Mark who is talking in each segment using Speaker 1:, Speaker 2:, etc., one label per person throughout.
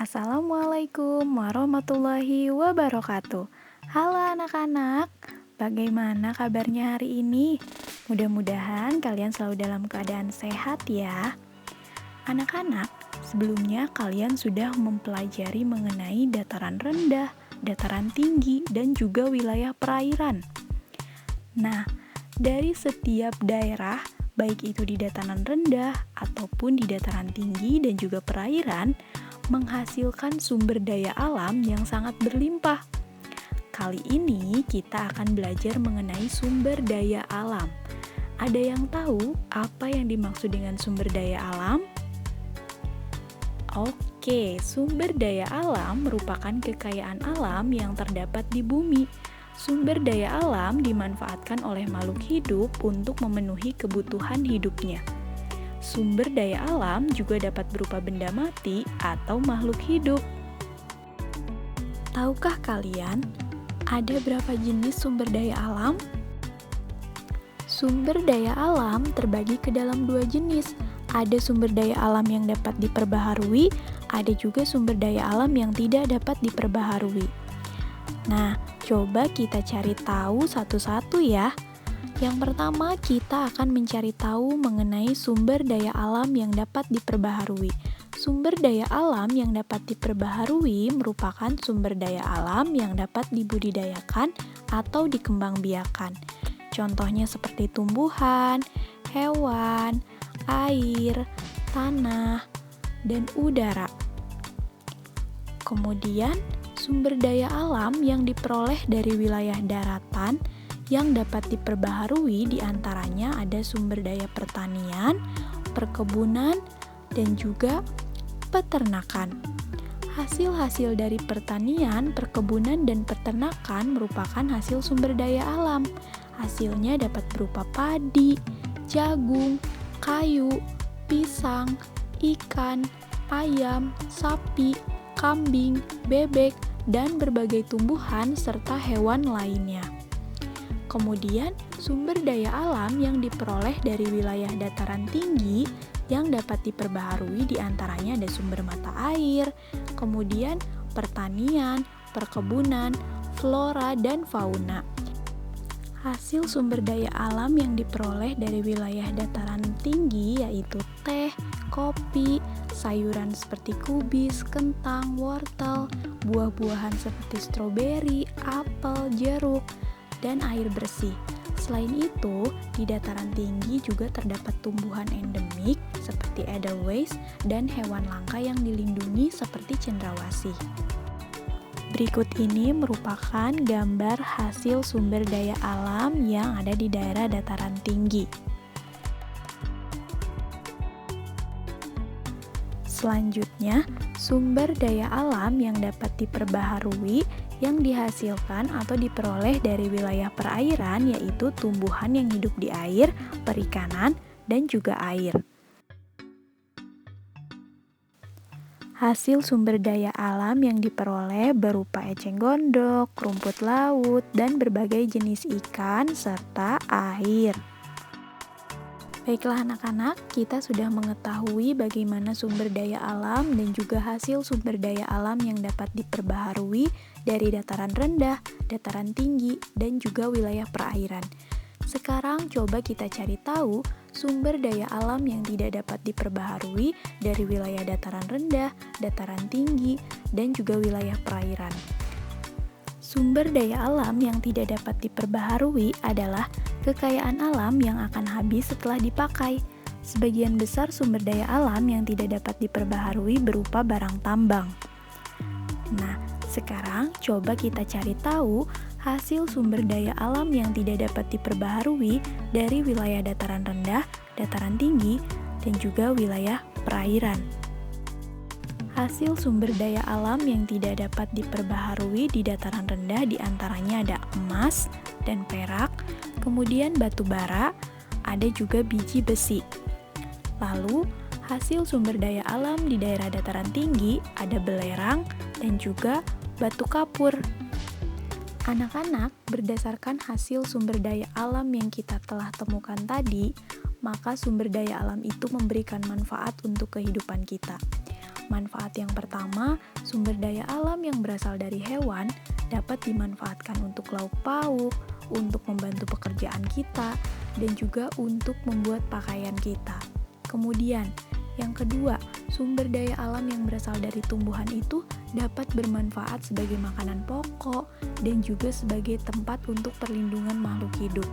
Speaker 1: Assalamualaikum warahmatullahi wabarakatuh. Halo anak-anak, bagaimana kabarnya hari ini? Mudah-mudahan kalian selalu dalam keadaan sehat ya. Anak-anak, sebelumnya kalian sudah mempelajari mengenai dataran rendah, dataran tinggi, dan juga wilayah perairan. Nah, dari setiap daerah, baik itu di dataran rendah ataupun di dataran tinggi dan juga perairan, menghasilkan sumber daya alam yang sangat berlimpah. Kali ini kita akan belajar mengenai sumber daya alam. Ada yang tahu apa yang dimaksud dengan sumber daya alam? Oke, sumber daya alam merupakan kekayaan alam yang terdapat di bumi. Sumber daya alam dimanfaatkan oleh makhluk hidup untuk memenuhi kebutuhan hidupnya. Sumber daya alam juga dapat berupa benda mati atau makhluk hidup. Tahukah kalian, ada berapa jenis sumber daya alam? Sumber daya alam terbagi ke dalam dua jenis. Ada sumber daya alam yang dapat diperbaharui, ada juga sumber daya alam yang tidak dapat diperbaharui. Nah, coba kita cari tahu satu-satu ya. Yang pertama, kita akan mencari tahu mengenai sumber daya alam yang dapat diperbaharui. Sumber daya alam yang dapat diperbaharui merupakan sumber daya alam yang dapat dibudidayakan atau dikembangbiakan. Contohnya seperti tumbuhan, hewan, air, tanah, dan udara. Kemudian, sumber daya alam yang diperoleh dari wilayah daratan yang dapat diperbaharui diantaranya ada sumber daya pertanian, perkebunan, dan juga peternakan. Hasil-hasil dari pertanian, perkebunan, dan peternakan merupakan hasil sumber daya alam. Hasilnya dapat berupa padi, jagung, kayu, pisang, ikan, ayam, sapi, kambing, bebek, dan berbagai tumbuhan serta hewan lainnya. Kemudian, sumber daya alam yang diperoleh dari wilayah dataran tinggi yang dapat diperbaharui diantaranya ada sumber mata air, kemudian pertanian, perkebunan, flora, dan fauna. Hasil sumber daya alam yang diperoleh dari wilayah dataran tinggi yaitu teh, kopi, sayuran seperti kubis, kentang, wortel, buah-buahan seperti stroberi, apel, jeruk, dan air bersih. Selain itu, di dataran tinggi juga terdapat tumbuhan endemik seperti edelweiss dan hewan langka yang dilindungi seperti cendrawasih. Berikut ini merupakan gambar hasil sumber daya alam yang ada di daerah dataran tinggi. Selanjutnya, sumber daya alam yang dapat diperbaharui yang dihasilkan atau diperoleh dari wilayah perairan yaitu tumbuhan yang hidup di air, perikanan, dan juga air. Hasil sumber daya alam yang diperoleh berupa eceng gondok, rumput laut, dan berbagai jenis ikan serta air. Baiklah anak-anak, kita sudah mengetahui bagaimana sumber daya alam dan juga hasil sumber daya alam yang dapat diperbaharui dari dataran rendah, dataran tinggi, dan juga wilayah perairan. Sekarang coba kita cari tahu sumber daya alam yang tidak dapat diperbaharui dari wilayah dataran rendah, dataran tinggi, dan juga wilayah perairan. Sumber daya alam yang tidak dapat diperbaharui adalah kekayaan alam yang akan habis setelah dipakai. Sebagian besar sumber daya alam yang tidak dapat diperbaharui berupa barang tambang. Nah, sekarang coba kita cari tahu hasil sumber daya alam yang tidak dapat diperbaharui dari wilayah dataran rendah, dataran tinggi, dan juga wilayah perairan. Hasil sumber daya alam yang tidak dapat diperbaharui di dataran rendah diantaranya ada emas dan perak, kemudian batu bara, ada juga biji besi. Lalu, hasil sumber daya alam di daerah dataran tinggi ada belerang dan juga batu kapur. Anak-anak, berdasarkan hasil sumber daya alam yang kita telah temukan tadi, maka sumber daya alam itu memberikan manfaat untuk kehidupan kita. Manfaat yang pertama, sumber daya alam yang berasal dari hewan dapat dimanfaatkan untuk lauk pauk, untuk membantu pekerjaan kita, dan juga untuk membuat pakaian kita. Kemudian, yang kedua, sumber daya alam yang berasal dari tumbuhan itu dapat bermanfaat sebagai makanan pokok dan juga sebagai tempat untuk perlindungan makhluk hidup.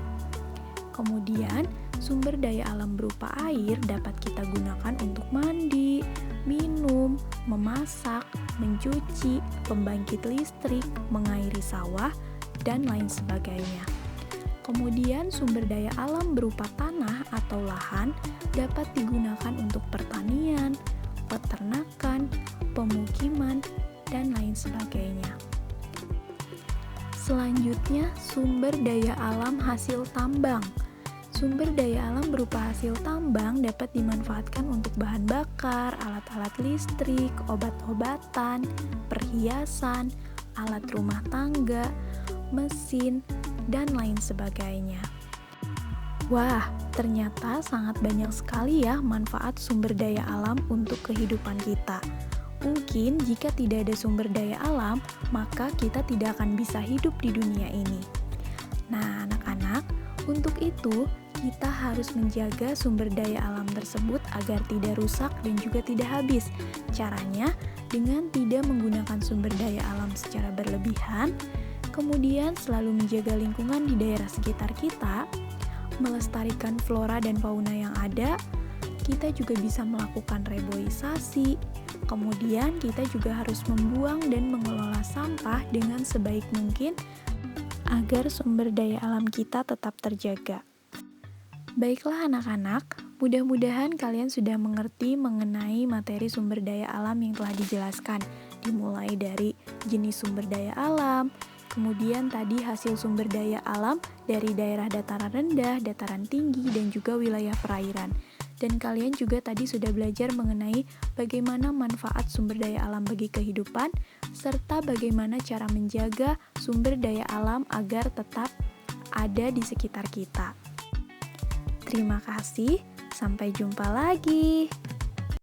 Speaker 1: Kemudian, sumber daya alam berupa air dapat kita gunakan untuk mandi, minum, memasak, mencuci, pembangkit listrik, mengairi sawah, dan lain sebagainya. Kemudian sumber daya alam berupa tanah atau lahan dapat digunakan untuk pertanian, peternakan, pemukiman, dan lain sebagainya. Selanjutnya, sumber daya alam hasil tambang. Sumber daya alam berupa hasil tambang dapat dimanfaatkan untuk bahan bakar, alat-alat listrik, obat-obatan, perhiasan, alat rumah tangga, mesin, dan lain sebagainya. Wah, ternyata sangat banyak sekali ya manfaat sumber daya alam untuk kehidupan kita. Mungkin jika tidak ada sumber daya alam, maka kita tidak akan bisa hidup di dunia ini. Nah, anak-anak, untuk itu kita harus menjaga sumber daya alam tersebut agar tidak rusak dan juga tidak habis. Caranya dengan tidak menggunakan sumber daya alam secara berlebihan, kemudian selalu menjaga lingkungan di daerah sekitar kita, melestarikan flora dan fauna yang ada. Kita juga bisa melakukan reboisasi. Kemudian kita juga harus membuang dan mengelola sampah dengan sebaik mungkin agar sumber daya alam kita tetap terjaga. Baiklah anak-anak, mudah-mudahan kalian sudah mengerti mengenai materi sumber daya alam yang telah dijelaskan, dimulai dari jenis sumber daya alam, kemudian tadi hasil sumber daya alam dari daerah dataran rendah, dataran tinggi, dan juga wilayah perairan. Dan kalian juga tadi sudah belajar mengenai bagaimana manfaat sumber daya alam bagi kehidupan, serta bagaimana cara menjaga sumber daya alam agar tetap ada di sekitar kita. Terima kasih, sampai jumpa lagi.